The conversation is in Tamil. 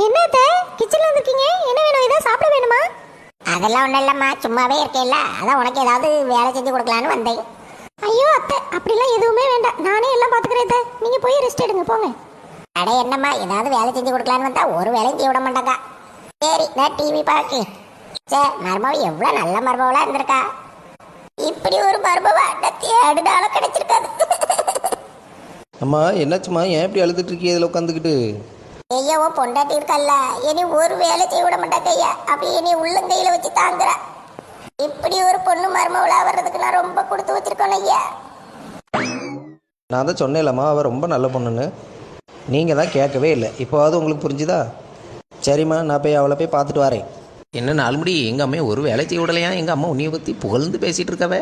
என்னத்த கிச்சன்ல வந்திருக்கீங்க? என்ன வேணும்? ஏதாவது சாப்பிட வேணுமா? அதெல்லாம் ஒன்றும் இல்லைம்மா, சும்மாவே இருக்கேல்ல, அதான் உனக்கு ஏதாவது வேலை செஞ்சு கொடுக்கலான்னு வந்தேன். ஐயோ அத்தை, அப்படிலாம் எதுவுமே வேண்டாம், நானே எல்லாம் பார்த்துக்கிறேன். நீங்கள் போய் ரெஸ்ட் எடுங்க, போங்க. அட என்னம்மா, ஏதாவது வேலை செஞ்சு கொடுக்கலான்னு வந்தா ஒரு வேலையும் செய்ய விட மாட்டாங்க. சரி, நான் டிவி பார்க்கு. சே, மருமவ எவ்வளோ நல்ல மருமவளாக இருந்திருக்கா. இப்படி ஒரு மருமவ தேடுனாலும் கிடைச்சிருக்காது. அம்மா என்னாச்சும்மா, ஏன் இப்படி அழுதுட்டு இருக்கீங்க இதில் உட்காந்துக்கிட்டு? ஐயாவோ பொண்டாட்டி இருக்கல்ல, இனி ஒரு வேலை செய்ய விட மாட்டாங்க ஐயா. அப்படி இனி உள்ளங்கையில் வச்சு தாங்குற. இப்படி ஒரு பொண்ணு மருமவளாக வர்றதுக்கு நான் ரொம்ப கொடுத்து வச்சிருக்கேன் ஐயா. நான் தான் சொன்னேன்லம்மா, அவள் ரொம்ப நல்ல பொண்ணுன்னு. நீங்கள் தான் கேட்கவே இல்லை. இப்போவாவது உங்களுக்கு புரிஞ்சுதா? சரிம்மா, நான் போய் அவளை போய் பார்த்துட்டு வரேன். என்ன நாலு முடி, எங்கள் அம்மையை ஒரு வேலை செய்ய விடலையா? எங்கள் அம்மா உன்னையை பற்றி புகழ்ந்து பேசிகிட்டு இருக்கவே.